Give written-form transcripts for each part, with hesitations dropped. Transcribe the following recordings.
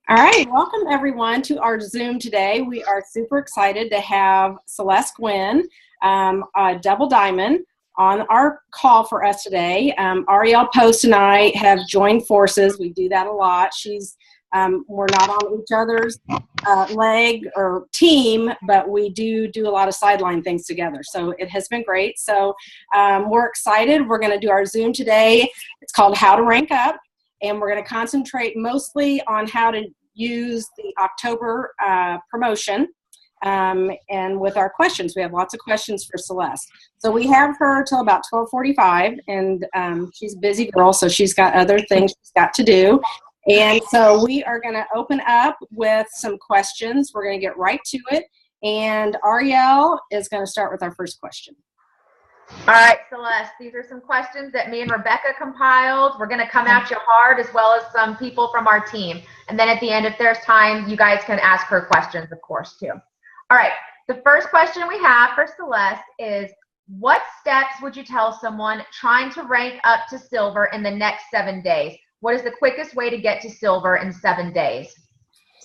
All right, welcome everyone to our Zoom today. We are super excited to have Celeste Gwynn, a double diamond, on our call for us today. Ariel Post and I have joined forces. We do that a lot. We're not on each other's leg or team, but we do a lot of sideline things together. So it has been great. So we're excited. We're going to do our Zoom today. It's called How to Rank Up. And we're going to concentrate mostly on how to use the October promotion. And with our questions, we have lots of questions for Celeste. So we have her till about 12:45, and she's a busy girl, so she's got other things she's got to do. And so we are going to open up with some questions. We're going to get right to it. And Ariel is going to start with our first question. All right, Celeste, these are some questions that me and Rebecca compiled. We're going to come at you hard, as well as some people from our team. And then at the end, if there's time, you guys can ask her questions, of course, too. All right, the first question we have for Celeste is, what steps would you tell someone trying to rank up to silver in the next 7 days? What is the quickest way to get to silver in 7 days?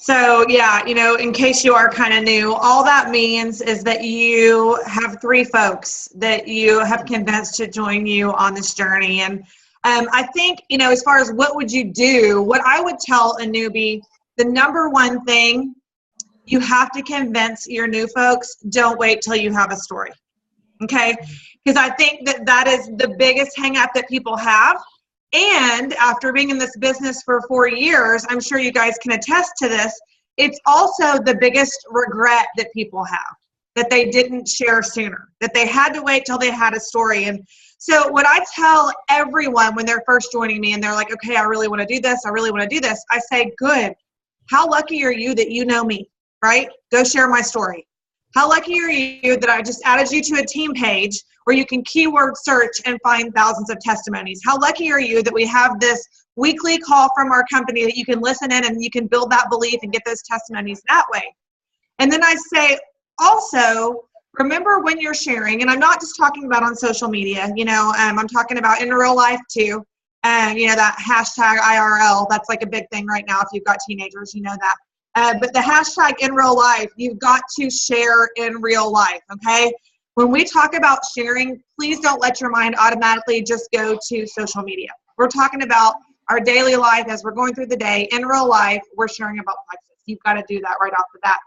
So yeah, in case you are kind of new, all that means is that you have 3 folks that you have convinced to join you on this journey. And I think, as far as what would you do, what I would tell a newbie, the number one thing, you have to convince your new folks, don't wait till you have a story. Okay? Because I think that is the biggest hang up that people have. And after being in this business for 4 years, I'm sure you guys can attest to this, it's also the biggest regret that people have, that they didn't share sooner, that they had to wait till they had a story. And so what I tell everyone when they're first joining me and they're like, okay, I really want to do this, I say, good. How lucky are you that you know me, right? Go share my story. How lucky are you that I just added you to a team page where you can keyword search and find thousands of testimonies? How lucky are you that we have this weekly call from our company that you can listen in and you can build that belief and get those testimonies that way? And then I say, also, remember when you're sharing, and I'm not just talking about on social media, I'm talking about in real life too. That hashtag IRL, that's like a big thing right now. If you've got teenagers, you know that. But the hashtag in real life, you've got to share in real life, okay? When we talk about sharing, please don't let your mind automatically just go to social media. We're talking about our daily life as we're going through the day. In real life, we're sharing about Texas. You've got to do that right off the bat.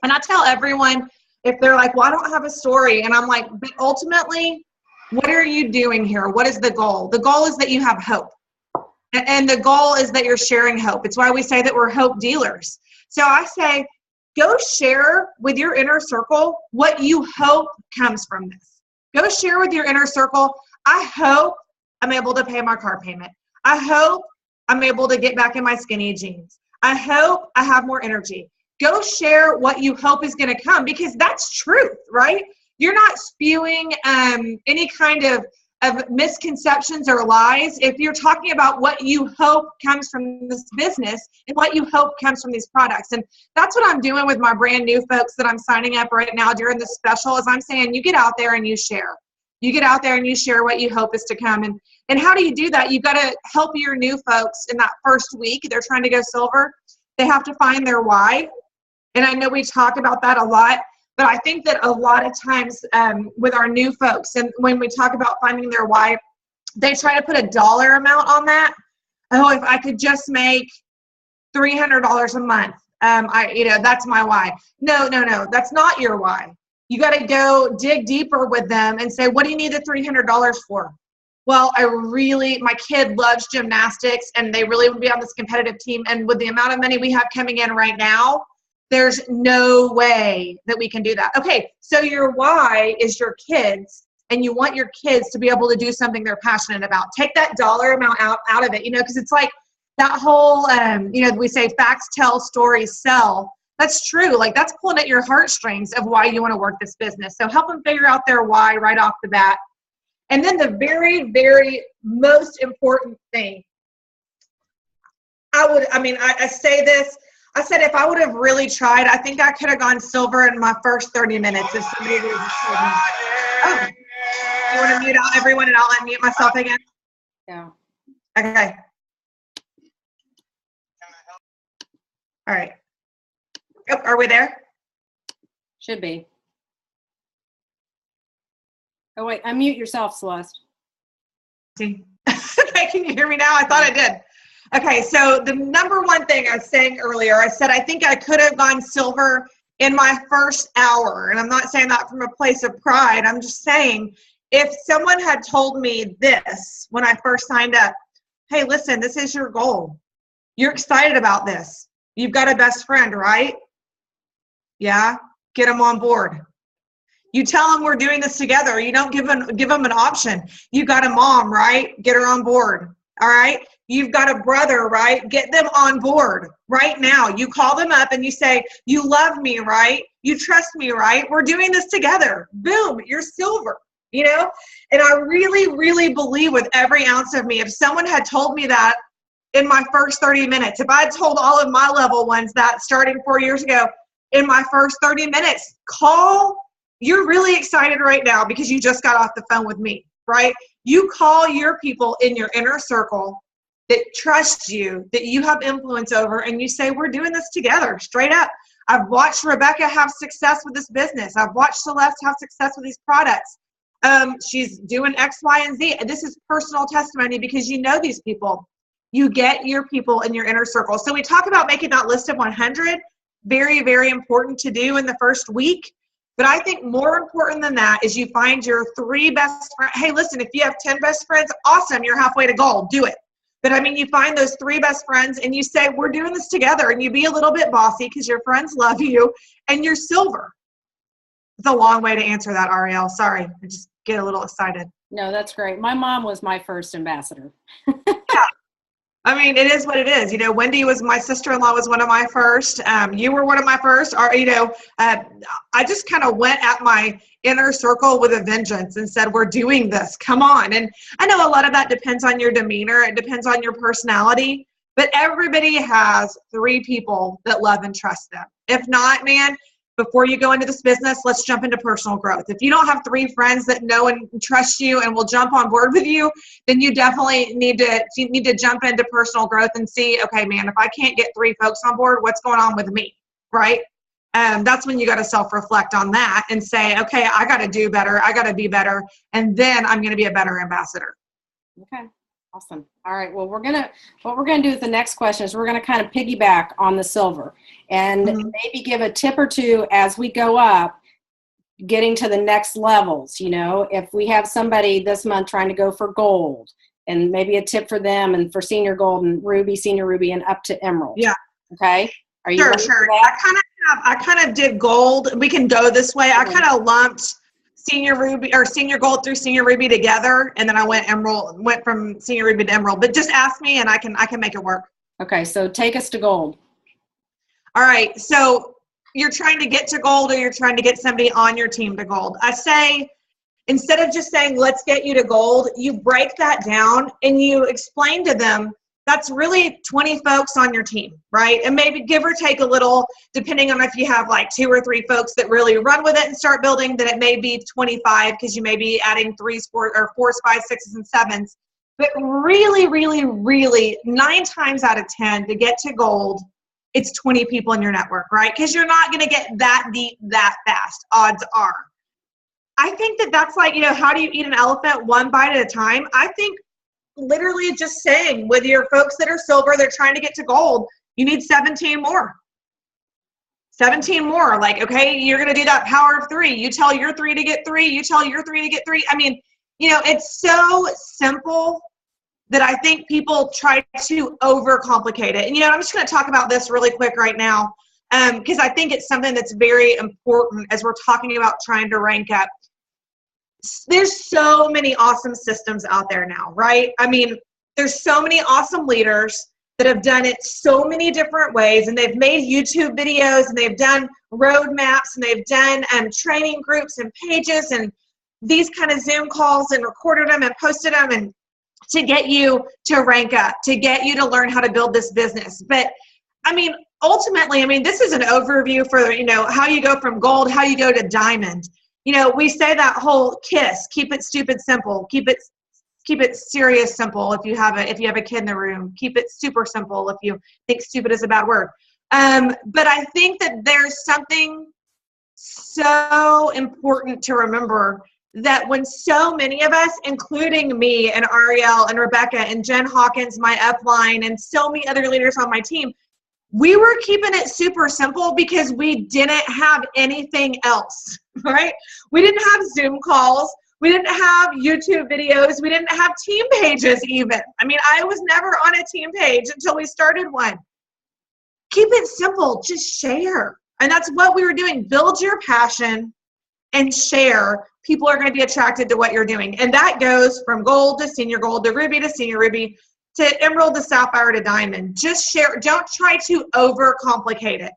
And I tell everyone, if they're like, well, I don't have a story. And I'm like, but ultimately, what are you doing here? What is the goal? The goal is that you have hope. And the goal is that you're sharing hope. It's why we say that we're hope dealers. So I say, go share with your inner circle what you hope comes from this. Go share with your inner circle, I hope I'm able to pay my car payment. I hope I'm able to get back in my skinny jeans. I hope I have more energy. Go share what you hope is going to come, because that's truth, right? You're not spewing any kind of misconceptions or lies. If you're talking about what you hope comes from this business and what you hope comes from these products. And that's what I'm doing with my brand new folks that I'm signing up right now during the special, is I'm saying, you get out there and you share. You get out there and you share what you hope is to come. And how do you do that? You've got to help your new folks in that first week. They're trying to go silver. They have to find their why. And I know we talk about that a lot. But I think that a lot of times with our new folks, and when we talk about finding their why, they try to put a dollar amount on that. Oh, if I could just make $300 a month, that's my why. No, that's not your why. You got to go dig deeper with them and say, what do you need the $300 for? Well, my kid loves gymnastics and they really would be on this competitive team. And with the amount of money we have coming in right now, there's no way that we can do that. Okay, so your why is your kids, and you want your kids to be able to do something they're passionate about. Take that dollar amount out of it, because it's like that whole, we say facts tell, stories sell. That's true. Like, that's pulling at your heartstrings of why you want to work this business. So help them figure out their why right off the bat. And then the very, very most important thing, I say this, I said, if I would have really tried, I think I could have gone silver in my first 30 minutes if somebody would have told me. Oh, you want to mute out everyone and I'll unmute myself again? Yeah. Okay. All right. Oh, are we there? Should be. Oh, wait, unmute yourself, Celeste. Okay, can you hear me now? I thought I did. Okay, so the number one thing I was saying earlier, I said I think I could have gone silver in my first hour. And I'm not saying that from a place of pride. I'm just saying if someone had told me this when I first signed up, hey, listen, this is your goal. You're excited about this. You've got a best friend, right? Yeah, get them on board. You tell them we're doing this together. You don't give them an option. You've got a mom, right? Get her on board. All right. You've got a brother, right? Get them on board right now. You call them up and you say, you love me, right? You trust me, right? We're doing this together. Boom, you're silver, you know? And I really, really believe with every ounce of me, if someone had told me that in my first 30 minutes, if I had told all of my level ones that starting 4 years ago, in my first 30 minutes, you're really excited right now because you just got off the phone with me, right? You call your people in your inner circle that trust you, that you have influence over, and you say, we're doing this together, straight up. I've watched Rebecca have success with this business. I've watched Celeste have success with these products. She's doing X, Y, and Z. This is personal testimony because you know these people. You get your people in your inner circle. So we talk about making that list of 100. Very, very important to do in the first week. But I think more important than that is you find your 3 best friends. Hey, listen, if you have 10 best friends, awesome, you're halfway to gold, do it. But I mean, you find those 3 best friends and you say, we're doing this together, and you be a little bit bossy because your friends love you and you're silver. It's a long way to answer that, Ariel. Sorry, I just get a little excited. No, that's great. My mom was my first ambassador. Yeah. I mean, it is what it is. You know, Wendy was my sister-in-law, was one of my first. You were one of my first. Or, you know, I just kind of went at my inner circle with a vengeance and said, we're doing this. Come on. And I know a lot of that depends on your demeanor. It depends on your personality. But everybody has 3 people that love and trust them. If not, man, before you go into this business, let's jump into personal growth. If you don't have 3 friends that know and trust you and will jump on board with you, then you definitely need to jump into personal growth and see, okay, man, if I can't get 3 folks on board, what's going on with me, right? That's when you got to self-reflect on that and say, okay, I got to do better. I got to be better. And then I'm going to be a better ambassador. Okay. Awesome. All right. Well, what we're going to do with the next question is we're going to kind of piggyback on the silver and maybe give a tip or 2 as we go up, getting to the next levels. You know, if we have somebody this month trying to go for gold, and maybe a tip for them and for senior gold and ruby, senior ruby, and up to emerald. Yeah. Okay. Are you sure? I kind of did gold. We can go this way. I kind of lumped senior ruby or senior gold through senior ruby together, and then I went from senior ruby to emerald. But just ask me and I can make it work. Okay, so take us to gold. All right, so you're trying to get to gold, or you're trying to get somebody on your team to gold. I say, instead of just saying let's get you to gold, you break that down and you explain to them that's really 20 folks on your team, right? And maybe give or take a little, depending on if you have like 2 or 3 folks that really run with it and start building, then it may be 25 because you may be adding 3s, 4s, 5s, 6s, and 7s. But really, really, really, 9 times out of 10 to get to gold, it's 20 people in your network, right? Because you're not going to get that deep that fast, odds are. I think that's like, you know, how do you eat an elephant 1 bite at a time? I think literally just saying with your folks that are silver, they're trying to get to gold, you need 17 more. 17 more. Like, okay, you're going to do that power of 3. You tell your 3 to get 3. You tell your 3 to get 3. I mean, you know, it's so simple that I think people try to overcomplicate it. And, you know, I'm just going to talk about this really quick right now because I think it's something that's very important as we're talking about trying to rank up. There's so many awesome systems out there now, right? I mean, there's so many awesome leaders that have done it so many different ways, and they've made YouTube videos, and they've done roadmaps, and they've done training groups and pages and these kind of Zoom calls and recorded them and posted them and to get you to rank up, to get you to learn how to build this business. But I mean, ultimately, I mean, this is an overview for, you know, how you go from gold, how you go to diamond. You know, we say that whole KISS, keep it stupid simple, keep it serious simple if you have a kid in the room, keep it super simple if you think stupid is a bad word. But I think that there's something so important to remember, that when so many of us, including me and Ariel and Rebecca and Jen Hawkins, my upline, and so many other leaders on my team, we were keeping it super simple because we didn't have anything else, right? We didn't have Zoom calls. We didn't have YouTube videos. We didn't have team pages even. I mean, I was never on a team page until we started one. Keep it simple. Just share. And that's what we were doing. Build your passion and share. People are going to be attracted to what you're doing. And that goes from gold to senior gold to ruby to senior ruby to emerald to sapphire to diamond. Just share. Don't try to overcomplicate it.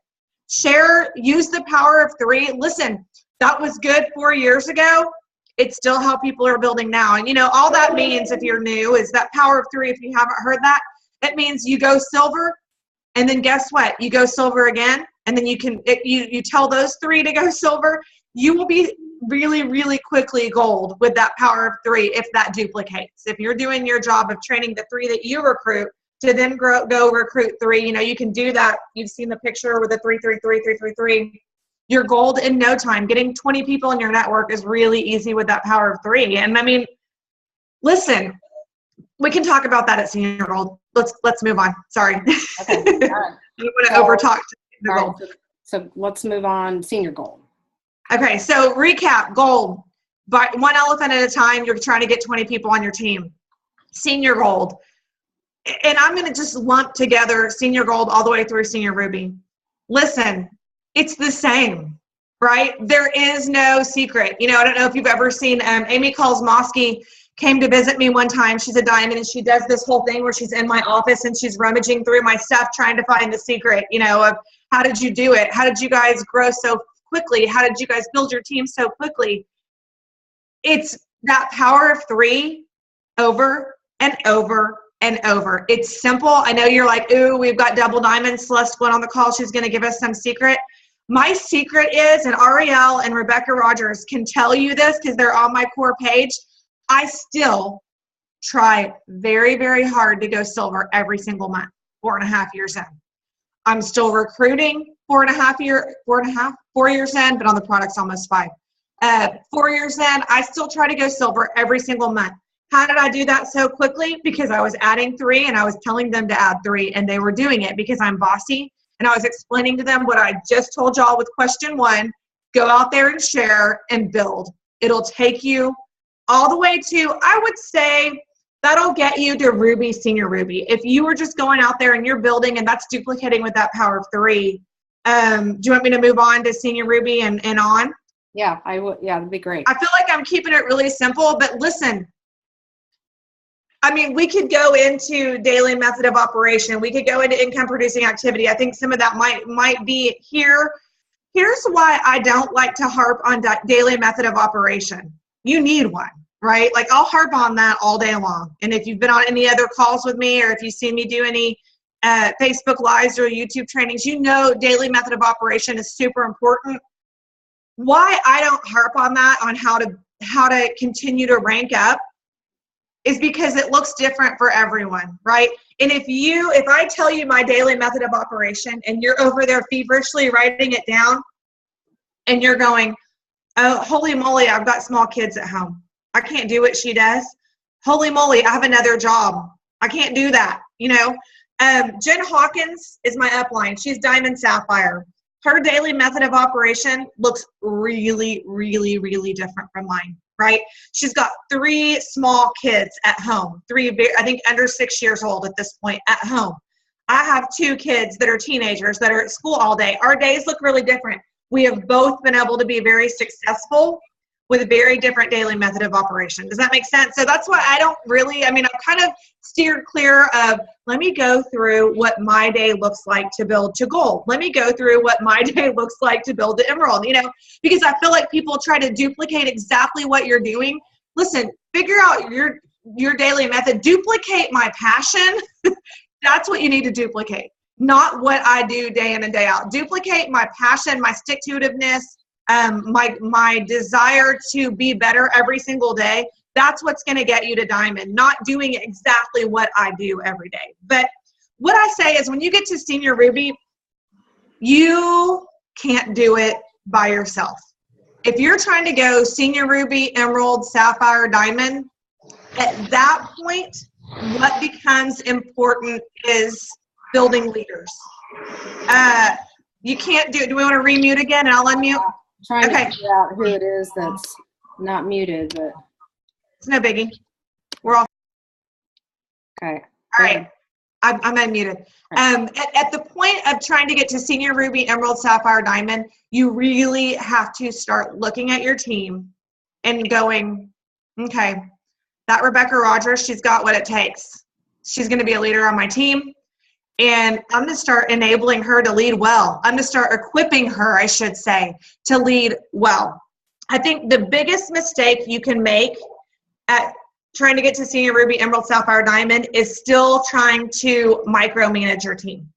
Share. Use the power of 3. Listen, that was good 4 years ago. It's still how people are building now. And all that means, if you're new, is that power of 3. If you haven't heard that, it means you go silver, and then guess what? You go silver again, and then you tell those 3 to go silver. You will be really, really quickly gold with that power of 3 if that duplicates. If you're doing your job of training the 3 that you recruit to then go recruit 3, you can do that. You've seen the picture with the 3, 3, 3, 3, 3, 3. You're gold in no time. Getting 20 people in your network is really easy with that power of 3. And I mean, listen, we can talk about that at senior gold. Let's move on. Sorry. Okay. I don't want to overtalk senior gold. Right, so let's move on. Senior gold. Okay. So recap: gold, but one elephant at a time. You're trying to get 20 people on your team. Senior gold, and I'm going to just lump together senior gold all the way through senior ruby. Listen. It's the same, right? There is no secret. I don't know if you've ever seen Amy Kalsmosky came to visit me one time. She's a diamond, and she does this whole thing where she's in my office and she's rummaging through my stuff trying to find the secret, of how did you do it? How did you guys grow so quickly? How did you guys build your team so quickly? It's that power of 3 over and over and over. It's simple. I know you're like, ooh, we've got double diamond Celeste Gwynn on the call. She's going to give us some secret. My secret is, and Ariel and Rebecca Rogers can tell you this because they're on my core page, I still try very, very hard to go silver every single month, 4.5 years in. I'm still recruiting 4 years in, but on the product's almost 5. 4 years in, I still try to go silver every single month. How did I do that so quickly? Because I was adding 3 and I was telling them to add 3, and they were doing it because I'm bossy. And I was explaining to them what I just told y'all with question 1, go out there and share and build. It'll take you all the way to, I would say, that'll get you to ruby, senior ruby. If you were just going out there and you're building and that's duplicating with that power of 3, do you want me to move on to senior ruby and on? Yeah, I would. Yeah, that'd be great. I feel like I'm keeping it really simple, but listen, I mean, we could go into daily method of operation. We could go into income producing activity. I think some of that might be here. Here's why I don't like to harp on daily method of operation. You need one, right? Like I'll harp on that all day long. And if you've been on any other calls with me, or if you see me do any Facebook Lives or YouTube trainings, daily method of operation is super important. Why I don't harp on that, on how to continue to rank up, is because it looks different for everyone, right? And if I tell you my daily method of operation and you're over there feverishly writing it down and you're going, oh, holy moly, I've got small kids at home. I can't do what she does. Holy moly, I have another job. I can't do that, Jen Hawkins is my upline. She's diamond sapphire. Her daily method of operation looks really, really, really different from mine. Right? She's got 3 small kids at home, 3, I think under 6 years old at this point at home. I have 2 kids that are teenagers that are at school all day. Our days look really different. We have both been able to be very successful with a very different daily method of operation. Does that make sense? So that's why I've kind of steered clear of, let me go through what my day looks like to build to gold. Let me go through what my day looks like to build to emerald, because I feel like people try to duplicate exactly what you're doing. Listen, figure out your daily method, duplicate my passion. That's what you need to duplicate, not what I do day in and day out. Duplicate my passion, my stick-to-itiveness, my desire to be better every single day. That's what's going to get you to diamond, not doing exactly what I do every day. But what I say is when you get to senior ruby, you can't do it by yourself. If you're trying to go senior ruby, emerald, sapphire, diamond, at that point, what becomes important is building leaders. You can't do we want to remute again and I'll unmute? Trying to figure out who it is that's not muted, but it's no biggie. We're all okay. All right. I'm unmuted. At the point of trying to get to senior ruby, emerald, sapphire, diamond, you really have to start looking at your team and going, okay, that Rebecca Rogers, she's got what it takes. She's going to be a leader on my team. And I'm going to start enabling her to lead well. I'm going to start equipping her, I should say, to lead well. I think the biggest mistake you can make at trying to get to senior ruby, emerald, sapphire, diamond is still trying to micromanage your team.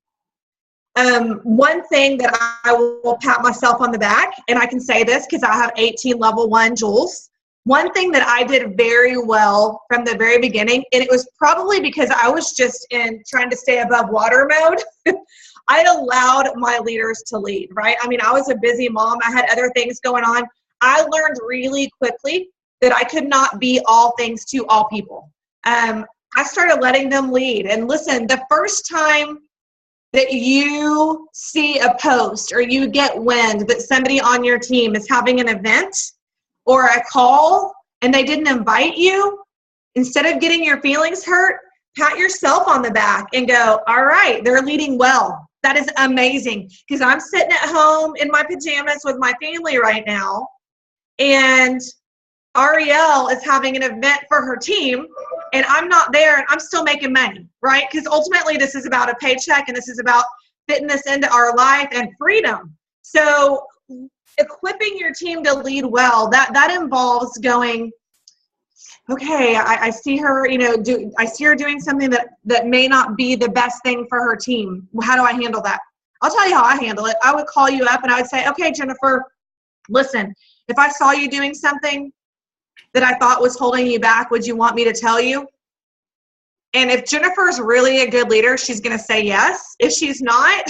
One thing that I will pat myself on the back, and I can say this because I have 18 level 1 jewels. One thing that I did very well from the very beginning, and it was probably because I was just in trying to stay above water mode, I allowed my leaders to lead, right? I mean, I was a busy mom. I had other things going on. I learned really quickly that I could not be all things to all people. I started letting them lead. And listen, the first time that you see a post or you get wind that somebody on your team is having an event or a call and they didn't invite you, instead of getting your feelings hurt, pat yourself on the back and go, all right, they're leading well. That is amazing. Because I'm sitting at home in my pajamas with my family right now, and Ariel is having an event for her team, and I'm not there, and I'm still making money, right? Because ultimately this is about a paycheck, and this is about fitting this into our life and freedom. So equipping your team to lead well, that involves going, okay, I see her, I see her doing something that may not be the best thing for her team. How do I handle that? I'll tell you how I handle it. I would call you up and I would say, okay, Jennifer, listen, if I saw you doing something that I thought was holding you back, would you want me to tell you? And if Jennifer's really a good leader, she's going to say yes. If she's not,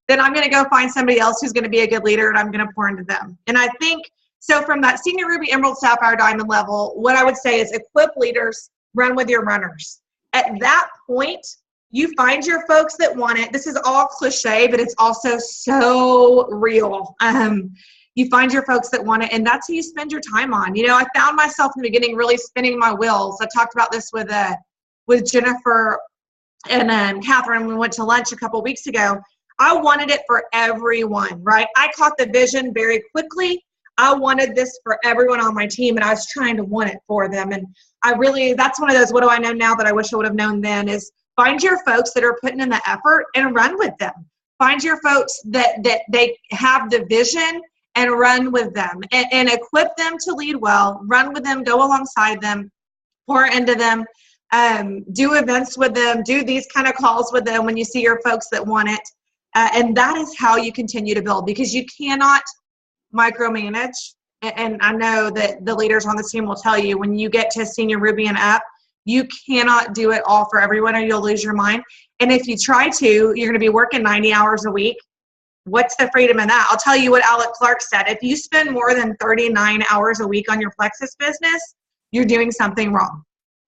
then I'm going to go find somebody else who's going to be a good leader, and I'm going to pour into them. And I think, so from that senior ruby, emerald, sapphire, diamond level, what I would say is equip leaders, run with your runners. At that point, you find your folks that want it. This is all cliche, but it's also so real. You find your folks that want it, and that's who you spend your time on. I found myself in the beginning really spinning my wheels. I talked about this with Jennifer and Catherine when we went to lunch a couple weeks ago. I wanted it for everyone, right? I caught the vision very quickly. I wanted this for everyone on my team, and I was trying to want it for them. And that's one of those, what do I know now that I wish I would have known then, is find your folks that are putting in the effort and run with them. Find your folks that they have the vision and run with them and equip them to lead well, run with them, go alongside them, pour into them, do events with them, do these kind of calls with them when you see your folks that want it. And that is how you continue to build, because you cannot micromanage. And I know that the leaders on this team will tell you, when you get to senior ruby and up, you cannot do it all for everyone or you'll lose your mind. And if you try to, you're going to be working 90 hours a week. What's the freedom in that? I'll tell you what Alec Clark said. If you spend more than 39 hours a week on your Plexus business, you're doing something wrong,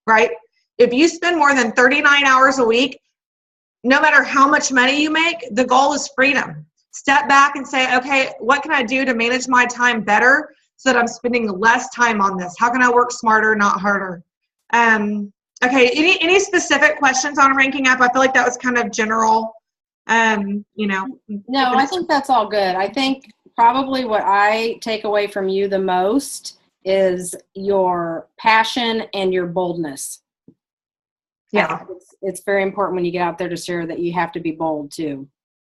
right? If you spend more than 39 hours a week, no matter how much money you make, the goal is freedom. Step back and say, okay, what can I do to manage my time better so that I'm spending less time on this? How can I work smarter, not harder? Okay, any specific questions on ranking up? I feel like that was kind of general. No, I think that's all good. I think probably what I take away from you the most is your passion and your boldness. Yeah. It's very important when you get out there to share that you have to be bold too.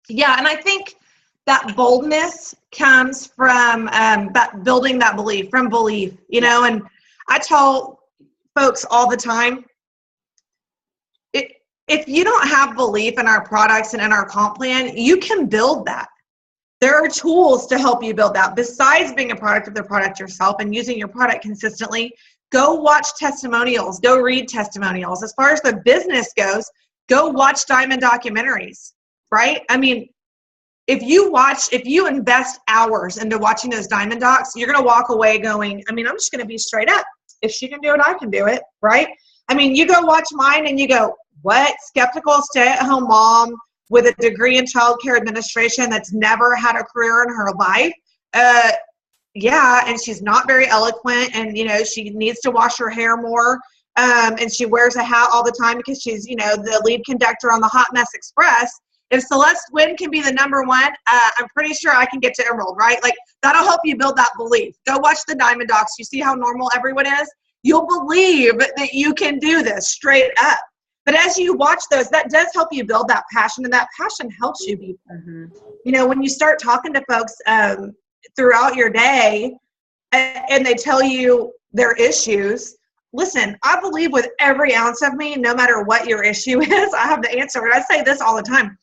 Yeah, and I think that boldness comes from that building that belief, from belief, and I tell folks all the time, if you don't have belief in our products and in our comp plan, you can build that. There are tools to help you build that. Besides being a product of the product yourself and using your product consistently, go watch testimonials, go read testimonials. As far as the business goes, go watch diamond documentaries, right? I mean, if you invest hours into watching those Diamond Docs, you're going to walk away going, I mean, I'm just going to be straight up. If she can do it, I can do it, right? I mean, you go watch mine and you go, what? Skeptical stay-at-home mom with a degree in child care administration that's never had a career in her life? Yeah, and she's not very eloquent, and, you know, she needs to wash her hair more, and she wears a hat all the time because she's, you know, the lead conductor on the Hot Mess Express. If Celeste Gwynn can be the number one, I'm pretty sure I can get to Emerald, right? Like, that'll help you build that belief. Go watch the Diamond Docs. You see how normal everyone is? You'll believe that you can do this straight up. But as you watch those, that does help you build that passion, and that passion helps you be. You know, when you start talking to folks throughout your day and they tell you their issues, listen, I believe with every ounce of me, no matter what your issue is, I have the answer. And I say this all the time.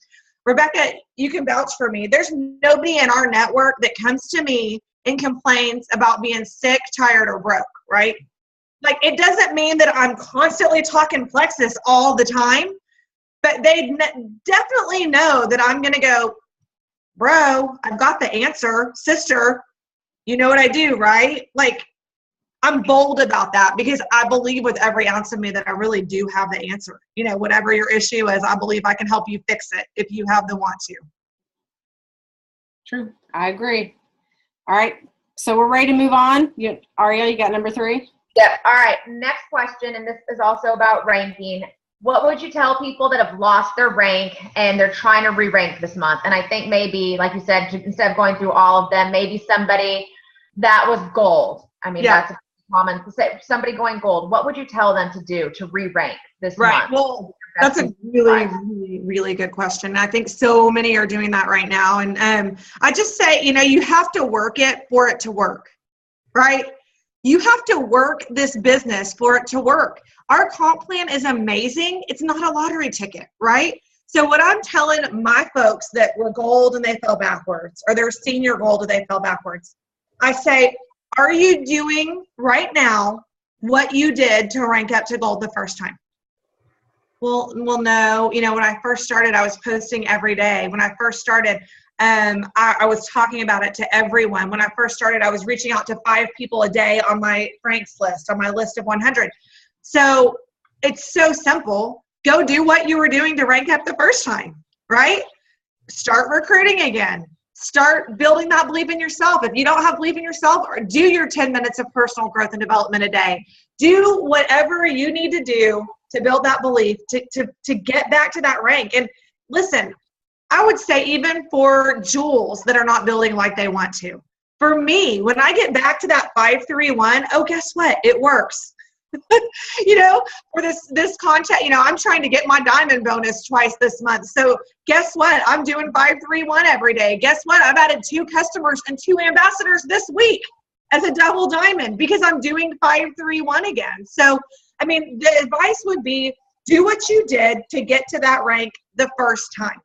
Rebecca, you can vouch for me. There's nobody in our network that comes to me and complains about being sick, tired, or broke, right? Like, it doesn't mean that I'm constantly talking Plexus all the time, but they definitely know that I'm going to go, bro, I've got the answer. Sister, you know what I do, right? Like, I'm bold about that because I believe with every ounce of me that I really do have the answer. You know, whatever your issue is, I believe I can help you fix it if you have the want to. True. I agree. All right. So we're ready to move on. Ariel, you got number 3? Yep. All right. Next question, and this is also about ranking. What would you tell people that have lost their rank and they're trying to re-rank this month? And I think maybe, like you said, instead of going through all of them, maybe somebody that was gold. I mean, that's a common to say. Somebody going gold. What would you tell them to do to re-rank this month? Right. Well, that's a really, really, really good question. I think so many are doing that right now. And I just say, you know, you have to work it for it to work, right? You have to work this business for it to work. Our comp plan is amazing. It's not a lottery ticket, right? So what I'm telling my folks that were gold and they fell backwards, or they're senior gold and they fell backwards, I say, are you doing right now what you did to rank up to gold the first time? Well, no. You know, when I first started, I was posting every day. When I first started, I was talking about it to everyone. When I first started, I was reaching out to 5 people a day on my Frank's list, on my list of 100. So it's so simple. Go do what you were doing to rank up the first time, right? Start recruiting again. Start building that belief in yourself. If you don't have belief in yourself, or do your 10 minutes of personal growth and development a day. Do whatever you need to do to build that belief, to get back to that rank. And listen, I would say even for jewels that are not building like they want to. For me, when I get back to that 531, oh, guess what? It works. You know, for this content, you know, I'm trying to get my diamond bonus twice this month. So guess what? I'm doing 531 every day. Guess what? I've added 2 customers and 2 ambassadors this week as a double diamond because I'm doing 531 again. So, I mean, the advice would be do what you did to get to that rank the first time.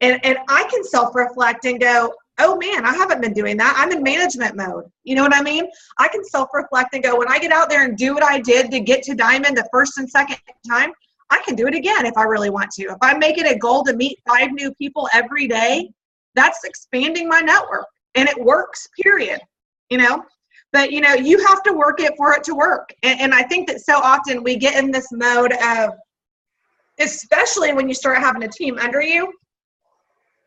And I can self-reflect and go, oh man, I haven't been doing that. I'm in management mode. You know what I mean? I can self-reflect and go, when I get out there and do what I did to get to diamond the first and second time, I can do it again if I really want to. If I make it a goal to meet 5 new people every day, that's expanding my network, and it works, period. You know? But, you know, you have to work it for it to work. And I think that so often we get in this mode of, especially when you start having a team under you,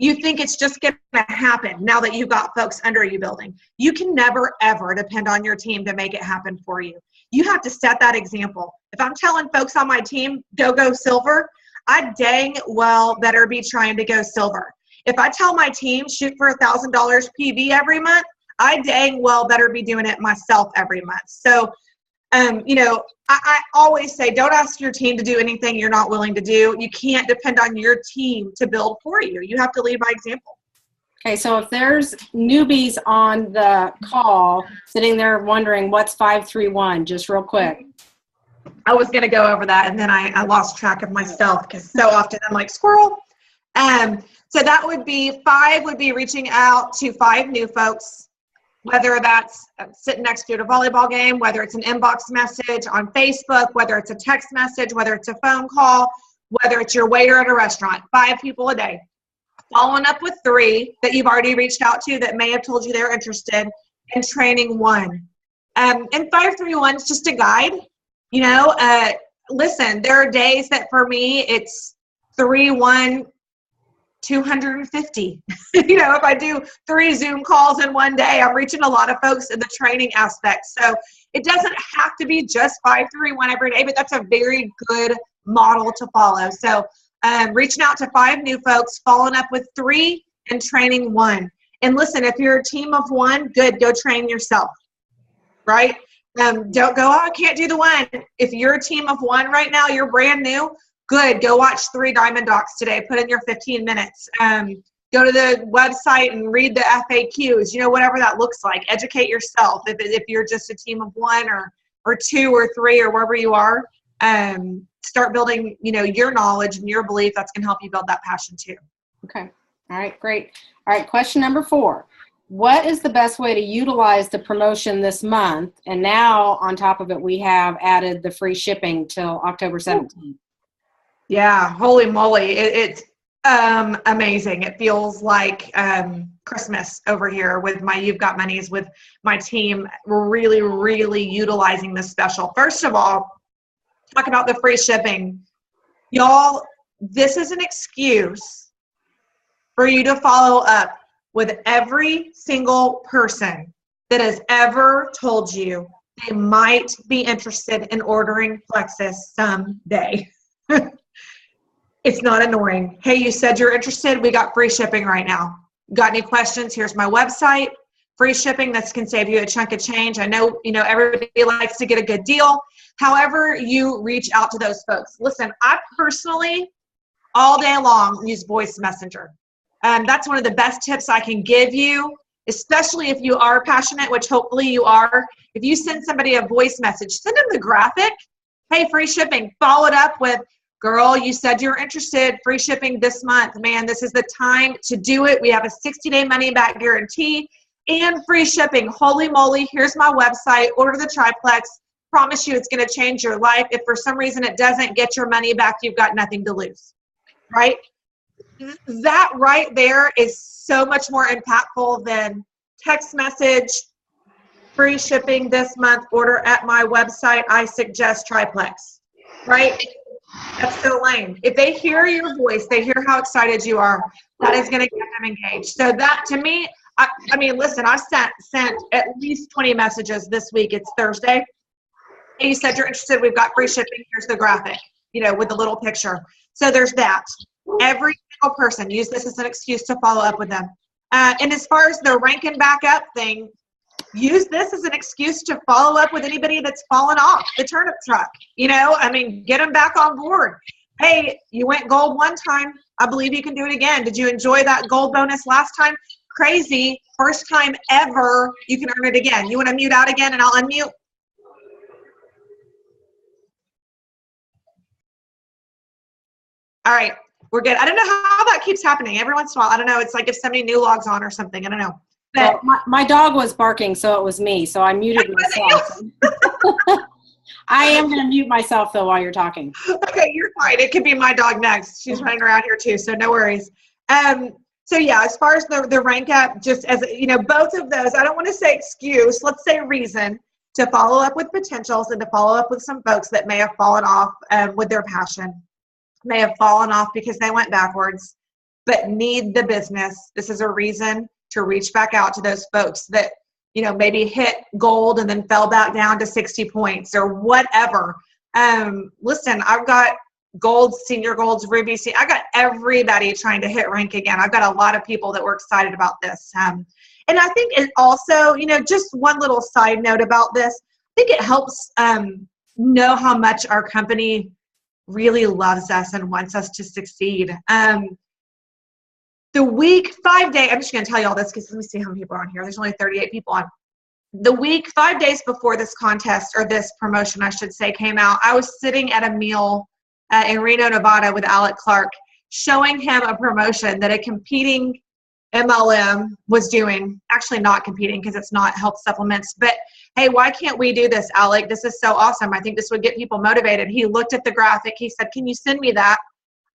you think it's just going to happen now that you've got folks under you building. You can never, ever depend on your team to make it happen for you. You have to set that example. If I'm telling folks on my team, go silver, I dang well better be trying to go silver. If I tell my team, shoot for $1,000 PV every month, I dang well better be doing it myself every month. So, you know, I always say, don't ask your team to do anything you're not willing to do. You can't depend on your team to build for you. You have to lead by example. Okay, so if there's newbies on the call sitting there wondering what's 531, just real quick. I was going to go over that, and then I lost track of myself because so often I'm like, squirrel. So that would be 5 would be reaching out to 5 new folks. Whether that's sitting next to you at a volleyball game, whether it's an inbox message on Facebook, whether it's a text message, whether it's a phone call, whether it's your waiter at a restaurant, 5 people a day. following up with 3 that you've already reached out to that may have told you they're interested, and training 1. And 531 is just a guide. You know, listen, there are days that for me it's 3, 1, 250. You know, if I do 3 Zoom calls in one day, I'm reaching a lot of folks in the training aspect. So it doesn't have to be just 531 every day, but that's a very good model to follow. So reaching out to 5 new folks, following up with 3, and training 1. And listen, if you're a team of 1, good, go train yourself, right? Don't go, oh, I can't do the 1. If you're a team of 1 right now, you're brand new, good, go watch 3 Diamond Docs today. Put in your 15 minutes. Go to the website and read the FAQs, you know, whatever that looks like. Educate yourself if you're just a team of 1 or 2 or 3 or wherever you are. Start building, you know, your knowledge and your belief. That's going to help you build that passion too. Okay. All right, great. All right, question number 4. What is the best way to utilize the promotion this month? And now on top of it, we have added the free shipping till October 17th. Yeah, holy moly. It's amazing. It feels like Christmas over here with my You've Got Monies with my team. We're really, really utilizing this special. First of all, talk about the free shipping. Y'all, this is an excuse for you to follow up with every single person that has ever told you they might be interested in ordering Plexus someday. It's not annoying. Hey, you said you're interested. We got free shipping right now. Got any questions? Here's my website. Free shipping. This can save you a chunk of change. I know, you know, everybody likes to get a good deal. However you reach out to those folks. Listen, I personally, all day long, use voice messenger. That's one of the best tips I can give you, especially if you are passionate, which hopefully you are. If you send somebody a voice message, send them the graphic. Hey, free shipping. Follow it up with, girl, you said you're interested. Free shipping this month. Man, this is the time to do it. We have a 60-day money-back guarantee and free shipping. Holy moly, here's my website. Order the triplex. Promise you it's going to change your life. If for some reason it doesn't, get your money back. You've got nothing to lose, right? That right there is so much more impactful than text message, free shipping this month, order at my website, I suggest triplex, right? That's so lame. If they hear your voice, they hear how excited you are, that is going to get them engaged. So that, to me, I mean, listen, I've sent at least 20 messages this week. It's Thursday. Hey, you said you're interested. We've got free shipping. Here's the graphic, you know, with the little picture. So there's that. Every single person, use this as an excuse to follow up with them. And as far as the ranking back up thing, use this as an excuse to follow up with anybody that's fallen off the turnip truck. You know, I mean, get them back on board. Hey, you went gold one time. I believe you can do it again. Did you enjoy that gold bonus last time? Crazy. First time ever, you can earn it again. You want to mute out again and I'll unmute? All right. We're good. I don't know how that keeps happening. Every once in a while, I don't know. It's like if somebody new logs on or something. I don't know. But well, my dog was barking, so it was me. So I muted myself. I am going to mute myself, though, while you're talking. Okay, you're fine. It could be my dog next. She's running around here, too, so no worries. So, yeah, as far as the rank up, just as, you know, both of those, I don't want to say excuse. Let's say reason to follow up with potentials and to follow up with some folks that may have fallen off with their passion. May have fallen off because they went backwards, but need the business. This is a reason to reach back out to those folks that, you know, maybe hit gold and then fell back down to 60 points or whatever. Listen, I've got golds, senior golds, ruby, I got everybody trying to hit rank again. I've got a lot of people that were excited about this. And I think it also, you know, just one little side note about this, I think it helps know how much our company really loves us and wants us to succeed. The week, 5 days, I'm just going to tell you all this because let me see how many people are on here. There's only 38 people on. The week, 5 days before this contest, or this promotion, I should say, came out, I was sitting at a meal in Reno, Nevada with Alec Clark, showing him a promotion that a competing MLM was doing. Actually not competing because it's not health supplements, but hey, why can't we do this, Alec? This is so awesome. I think this would get people motivated. He looked at the graphic. He said, can you send me that?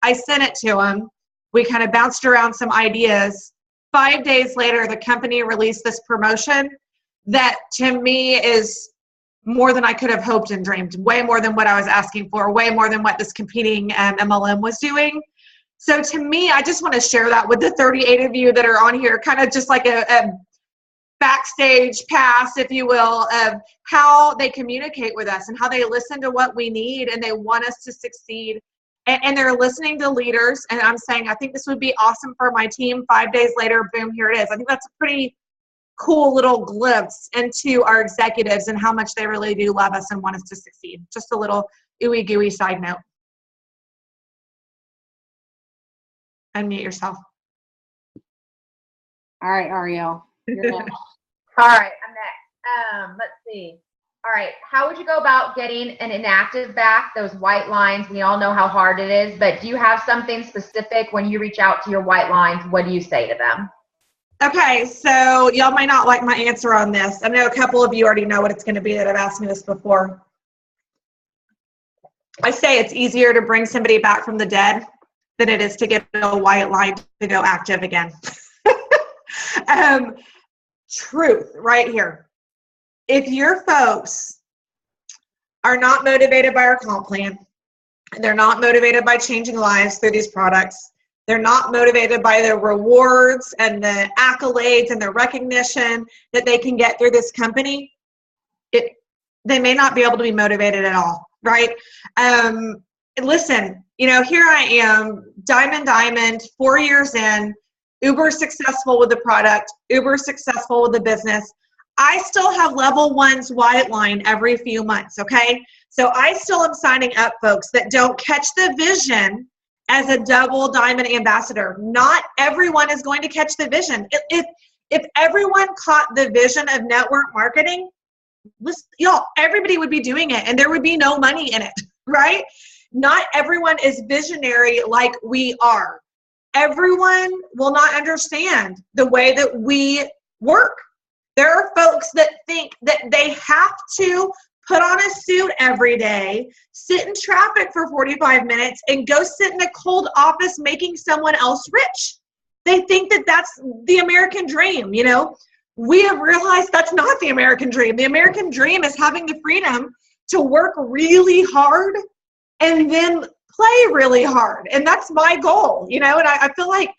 I sent it to him. We kind of bounced around some ideas. 5 days later, the company released this promotion that to me is more than I could have hoped and dreamed, way more than what I was asking for, way more than what this competing MLM was doing. So to me, I just want to share that with the 38 of you that are on here, kind of just like a backstage pass, if you will, of how they communicate with us and how they listen to what we need and they want us to succeed. And they're listening to leaders. And I'm saying, I think this would be awesome for my team. 5 days later, boom, here it is. I think that's a pretty cool little glimpse into our executives and how much they really do love us and want us to succeed. Just a little ooey gooey side note. Unmute yourself. All right, Ariel. You're next. All right, I'm next. Let's see. All right, how would you go about getting an inactive back, those white lines? We all know how hard it is, but do you have something specific when you reach out to your white lines? What do you say to them? Okay, so y'all might not like my answer on this. I know a couple of you already know what it's going to be that have asked me this before. I say it's easier to bring somebody back from the dead than it is to get a white line to go active again. Truth right here. If your folks are not motivated by our comp plan, they're not motivated by changing lives through these products, they're not motivated by the rewards and the accolades and the recognition that they can get through this company, they may not be able to be motivated at all, right? Listen, you know, here I am, Diamond, 4 years in, uber successful with the product, uber successful with the business. I still have level 1's white line every few months, okay? So I still am signing up folks that don't catch the vision as a double diamond ambassador. Not everyone is going to catch the vision. If everyone caught the vision of network marketing, listen, y'all, everybody would be doing it and there would be no money in it, right? Not everyone is visionary like we are. Everyone will not understand the way that we work. There are folks that think that they have to put on a suit every day, sit in traffic for 45 minutes, and go sit in a cold office making someone else rich. They think that that's the American dream, you know? We have realized that's not the American dream. The American dream is having the freedom to work really hard and then play really hard. And that's my goal, you know? And I feel like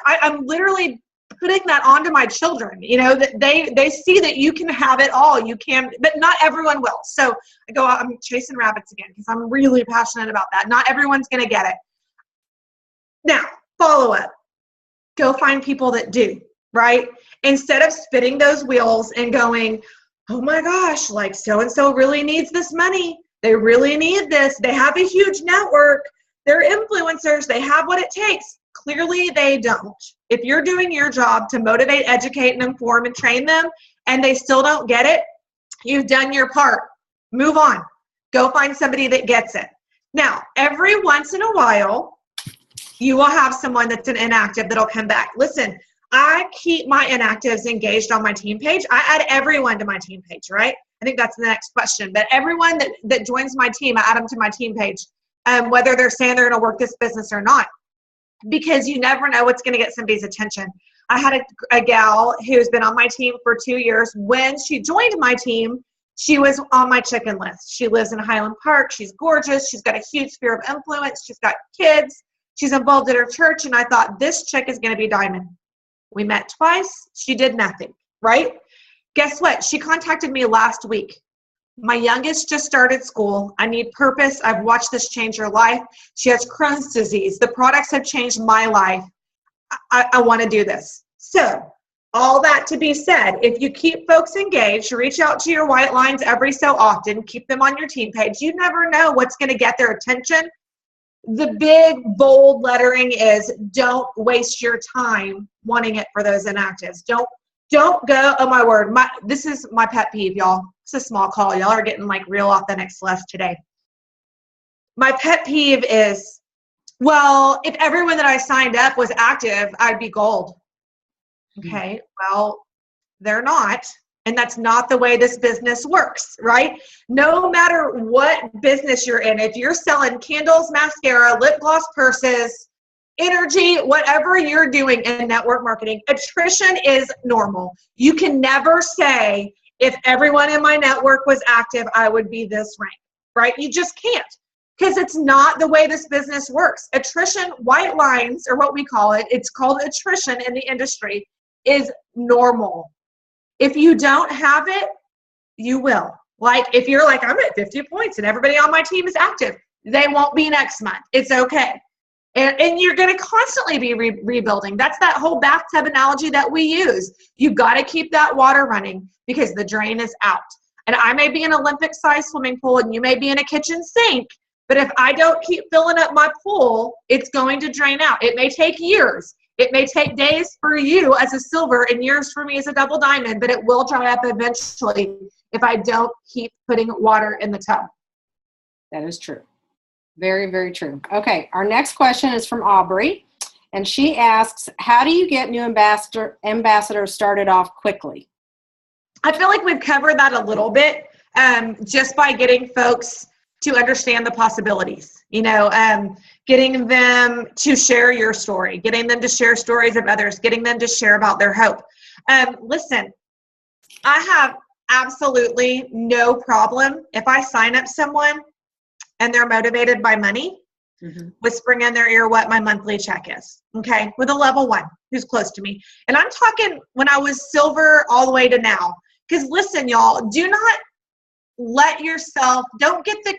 I'm literally putting that onto my children, you know, that they see that you can have it all. You can, but not everyone will. So I'm chasing rabbits again because I'm really passionate about that. Not everyone's going to get it. Now, follow up. Go find people that do, right? Instead of spinning those wheels and going, oh my gosh, like so-and-so really needs this money. They really need this. They have a huge network. They're influencers. They have what it takes. Clearly, they don't. If you're doing your job to motivate, educate, and inform and train them, and they still don't get it, you've done your part. Move on. Go find somebody that gets it. Now, every once in a while, you will have someone that's an inactive that'll come back. Listen, I keep my inactives engaged on my team page. I add everyone to my team page, right? I think that's the next question. But everyone that joins my team, I add them to my team page, whether they're saying they're going to work this business or not. Because you never know what's going to get somebody's attention. I had a gal who's been on my team for 2 years. When she joined my team, she was on my chicken list. She lives in Highland Park. She's gorgeous. She's got a huge sphere of influence. She's got kids. She's involved in her church. And I thought, this chick is going to be diamond. We met twice. She did nothing, right? Guess what? She contacted me last week. My youngest just started school. I need purpose. I've watched this change her life. She has Crohn's disease. The products have changed my life. I want to do this. So all that to be said, if you keep folks engaged, reach out to your white lines every so often, keep them on your team page. You never know what's going to get their attention. The big, bold lettering is don't waste your time wanting it for those inactives. Don't go, oh my word, this is my pet peeve, y'all. It's a small call. Y'all are getting like real authentic Celeste today. My pet peeve is, well, if everyone that I signed up was active, I'd be gold. Okay, well, they're not. And that's not the way this business works, right? No matter what business you're in, if you're selling candles, mascara, lip gloss, purses, energy, whatever you're doing in network marketing, attrition is normal. You can never say, if everyone in my network was active, I would be this rank, right? You just can't, because it's not the way this business works. Attrition, white lines, or what we call it, it's called attrition in the industry, is normal. If you don't have it, you will. Like if you're like, I'm at 50 points and everybody on my team is active, they won't be next month. It's okay. And you're going to constantly be rebuilding. That's that whole bathtub analogy that we use. You've got to keep that water running because the drain is out. And I may be an Olympic-sized swimming pool and you may be in a kitchen sink, but if I don't keep filling up my pool, it's going to drain out. It may take years. It may take days for you as a silver and years for me as a double diamond, but it will dry up eventually if I don't keep putting water in the tub. That is true. Very, very true. Okay, our next question is from Aubrey, and she asks, how do you get new ambassadors started off quickly? I feel like we've covered that a little bit, just by getting folks to understand the possibilities, getting them to share your story, getting them to share stories of others, getting them to share about their hope. Listen, I have absolutely no problem if I sign up someone and they're motivated by money, whispering in their ear what my monthly check is, okay, with a level 1 who's close to me. And I'm talking when I was silver all the way to now. Because listen, y'all, do not let yourself, don't get the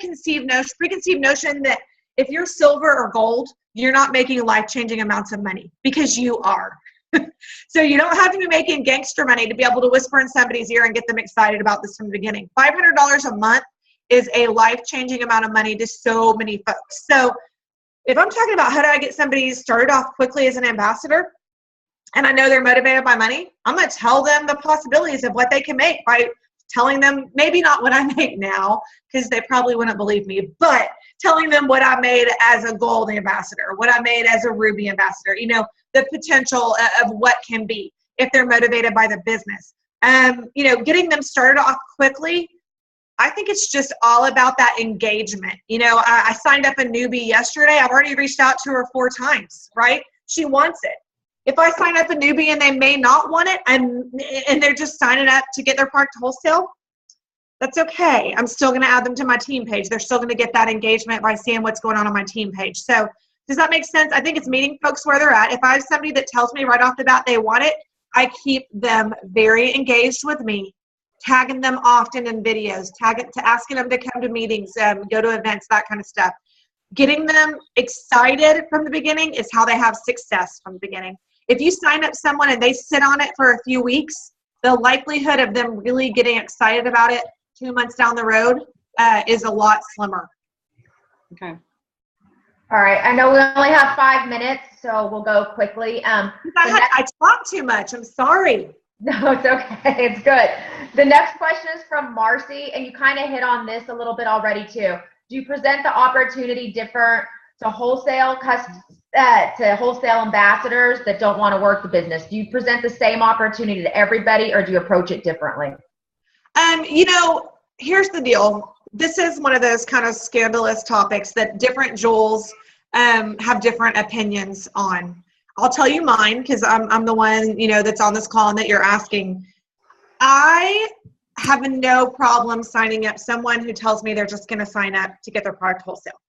preconceived notion that if you're silver or gold, you're not making life-changing amounts of money, because you are. So you don't have to be making gangster money to be able to whisper in somebody's ear and get them excited about this from the beginning. $500 a month is a life-changing amount of money to so many folks. So if I'm talking about how do I get somebody started off quickly as an ambassador, and I know they're motivated by money, I'm going to tell them the possibilities of what they can make by telling them, maybe not what I make now, because they probably wouldn't believe me, but telling them what I made as a gold ambassador, what I made as a ruby ambassador, the potential of what can be if they're motivated by the business. Getting them started off quickly, I think it's just all about that engagement. I signed up a newbie yesterday. I've already reached out to her 4 times, right? She wants it. If I sign up a newbie and they may not want it and they're just signing up to get their product wholesale, that's okay. I'm still going to add them to my team page. They're still going to get that engagement by seeing what's going on my team page. So does that make sense? I think it's meeting folks where they're at. If I have somebody that tells me right off the bat they want it, I keep them very engaged with me, tagging them often in videos, asking them to come to meetings, go to events, that kind of stuff. Getting them excited from the beginning is how they have success from the beginning. If you sign up someone and they sit on it for a few weeks, the likelihood of them really getting excited about it 2 months down the road is a lot slimmer. Okay. All right. I know we only have 5 minutes, so we'll go quickly. I talk too much. I'm sorry. No, it's okay. It's good. The next question is from Marcy, and you kind of hit on this a little bit already too. Do you present the opportunity different to wholesale ambassadors that don't want to work the business? Do you present the same opportunity to everybody, or do you approach it differently? Here's the deal. This is one of those kind of scandalous topics that different Joels have different opinions on. I'll tell you mine because I'm the one, that's on this call and that you're asking. I have no problem signing up someone who tells me they're just going to sign up to get their product wholesale.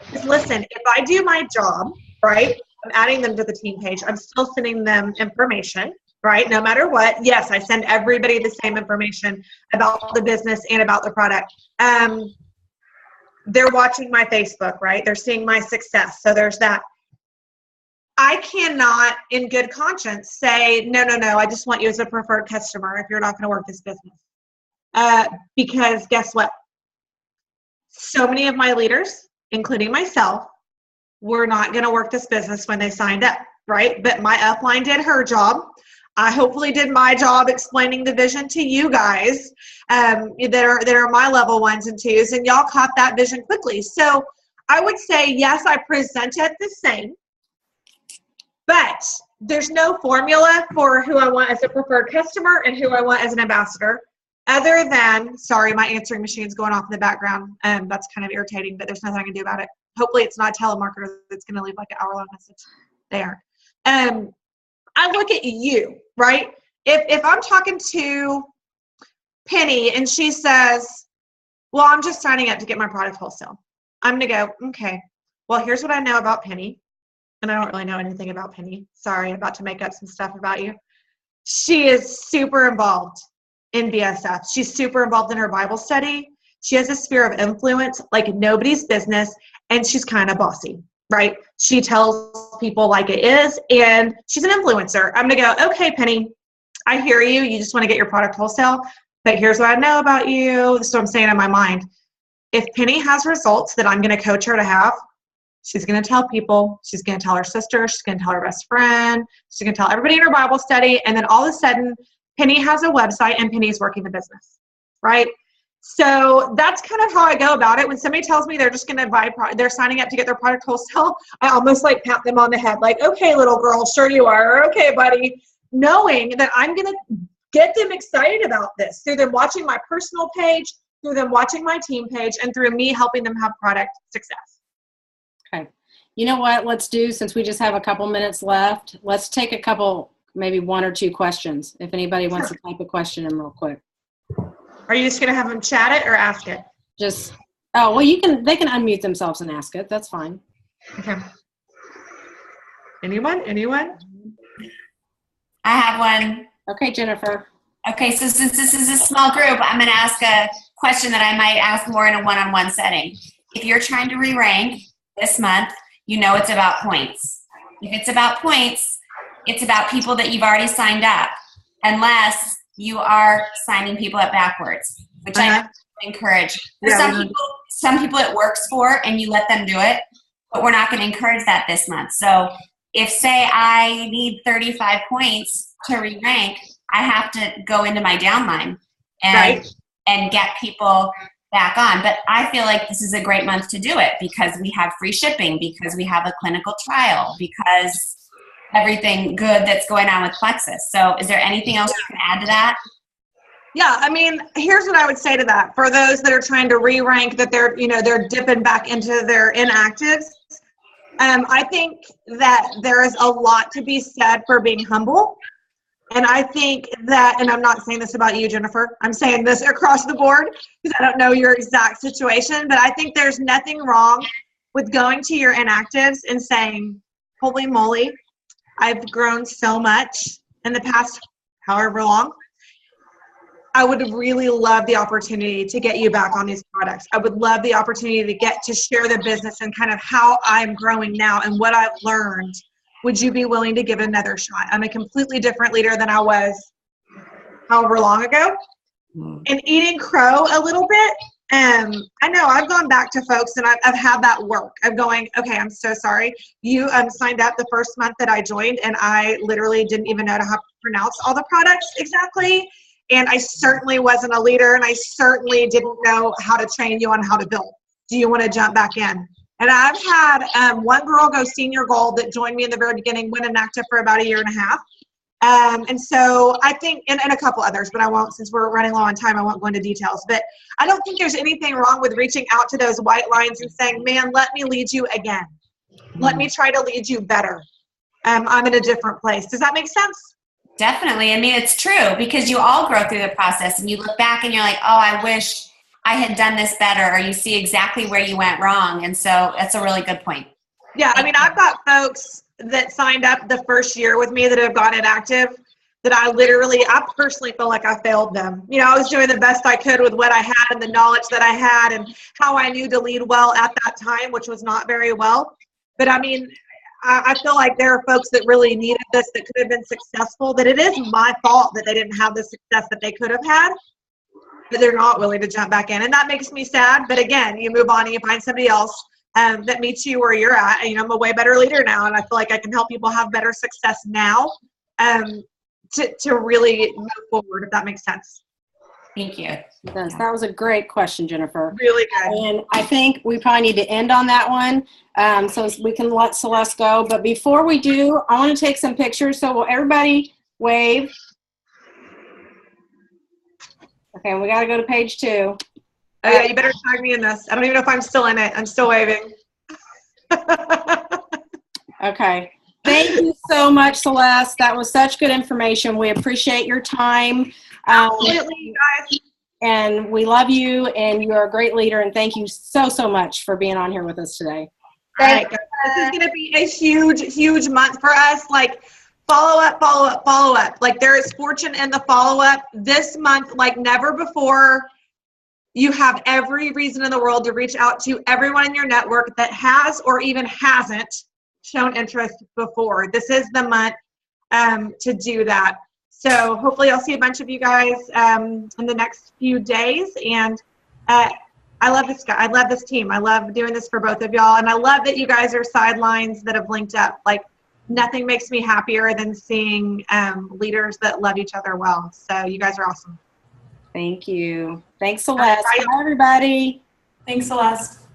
Because listen, if I do my job, right, I'm adding them to the team page, I'm still sending them information, right, no matter what. Yes, I send everybody the same information about the business and about the product. They're watching my Facebook, right? They're seeing my success. So there's that. I cannot, in good conscience, say, no, I just want you as a preferred customer if you're not going to work this business. Because guess what? So many of my leaders, including myself, were not going to work this business when they signed up, right? But my upline did her job. I hopefully did my job explaining the vision to you guys that are my level 1s and 2s, and y'all caught that vision quickly. So I would say, yes, I present it the same, but there's no formula for who I want as a preferred customer and who I want as an ambassador, other than, sorry, my answering machine's going off in the background. That's kind of irritating, but there's nothing I can do about it. hopefully it's not a telemarketer that's going to leave like an hour-long message. They aren't. I look at you, right? If I'm talking to Penny and she says, well, I'm just signing up to get my product wholesale. I'm going to go, okay, well, here's what I know about Penny. And I don't really know anything about Penny. Sorry, I'm about to make up some stuff about you. She is super involved in BSF. She's super involved in her Bible study. She has a sphere of influence like nobody's business, and she's kind of bossy, right? She tells people like it is, and she's an influencer. I'm going to go, okay, Penny, I hear you. You just want to get your product wholesale, but here's what I know about you. This is what I'm saying in my mind. If Penny has results that I'm going to coach her to have, she's going to tell people, she's going to tell her sister, she's going to tell her best friend, she's going to tell everybody in her Bible study, and then all of a sudden, Penny has a website and Penny's working the business, right? So that's kind of how I go about it. When somebody tells me they're just going to buy, they're signing up to get their product wholesale, I almost like pat them on the head, like, okay, little girl, sure you are, or okay, buddy, knowing that I'm going to get them excited about this through them watching my personal page, through them watching my team page, and through me helping them have product success. Okay. You know what? Let's do, since we just have a couple minutes left, let's take a couple, maybe one or two questions. If anybody wants to type a question in real quick. Are you just going to have them chat it or ask it? Just, oh, well, they can unmute themselves and ask it. That's fine. Okay. Anyone? I have one. Okay, Jennifer. Okay, so since this is a small group, I'm going to ask a question that I might ask more in a one-on-one setting. If you're trying to re-rank this month, you know it's about points. If it's about points, it's about people that you've already signed up, unless you are signing people up backwards, which I encourage. Yeah, some people it works for, and you let them do it, but we're not going to encourage that this month. So if, say, I need 35 points to re-rank, I have to go into my downline and get people back on. But I feel like this is a great month to do it because we have free shipping, because we have a clinical trial, because everything good that's going on with Plexus. So is there anything else you can add to that? Yeah, I mean, here's what I would say to that. For those that are trying to re-rank, that they're dipping back into their inactives, I think that there is a lot to be said for being humble. And I think that, and I'm not saying this about you, Jennifer, I'm saying this across the board because I don't know your exact situation, but I think there's nothing wrong with going to your inactives and saying, holy moly, I've grown so much in the past however long. I would really love the opportunity to get you back on these products. I would love the opportunity to get to share the business and kind of how I'm growing now and what I've learned. Would you be willing to give another shot? I'm a completely different leader than I was however long ago. And eating crow a little bit. I know I've gone back to folks and I've had that work. I'm going, okay, I'm so sorry. You signed up the first month that I joined and I literally didn't even know how to pronounce all the products exactly. And I certainly wasn't a leader and I certainly didn't know how to train you on how to build. Do you want to jump back in? And I've had one girl go senior gold that joined me in the very beginning, went inactive for about 1.5 years. And so I think, and a couple others, but I won't, since we're running low on time, I won't go into details. But I don't think there's anything wrong with reaching out to those white lines and saying, man, let me lead you again. Let me try to lead you better. I'm in a different place. Does that make sense? Definitely. I mean, it's true because you all grow through the process and you look back and you're like, oh, I wish I had done this better, or you see exactly where you went wrong. And so that's a really good point. Yeah. I mean, I've got folks that signed up the first year with me that have gone inactive that I personally feel like I failed them. You know, I was doing the best I could with what I had and the knowledge that I had and how I knew to lead well at that time, which was not very well. But I mean, I feel like there are folks that really needed this that could have been successful, that it is my fault that they didn't have the success that they could have had, but they're not willing to jump back in. And that makes me sad. But again, you move on and you find somebody else that meets you where you're at. And, you know, I'm a way better leader now. And I feel like I can help people have better success now to really move forward, if that makes sense. Thank you. That was a great question, Jennifer. Really good. And I think we probably need to end on that one so we can let Celeste go. But before we do, I want to take some pictures. So will everybody wave? Okay, we got to go to page 2. Oh, yeah, you better tag me in this. I don't even know if I'm still in it. I'm still waving. Okay. Thank you so much, Celeste. That was such good information. We appreciate your time. Absolutely, you guys. And we love you, and you're a great leader, and thank you so, so much for being on here with us today. All right, guys. This is going to be a huge, huge month for us. Like, follow up, follow up, follow up. Like, there is fortune in the follow up this month like never before. You have every reason in the world to reach out to everyone in your network that has or even hasn't shown interest before. This is the month to do that. So hopefully I'll see a bunch of you guys in the next few days. And I love this guy. I love this team. I love doing this for both of y'all. And I love that you guys are sidelines that have linked up. Like, nothing makes me happier than seeing leaders that love each other well. So you guys are awesome. Thank you. Thanks, Celeste. Bye, everybody. Thanks, Celeste.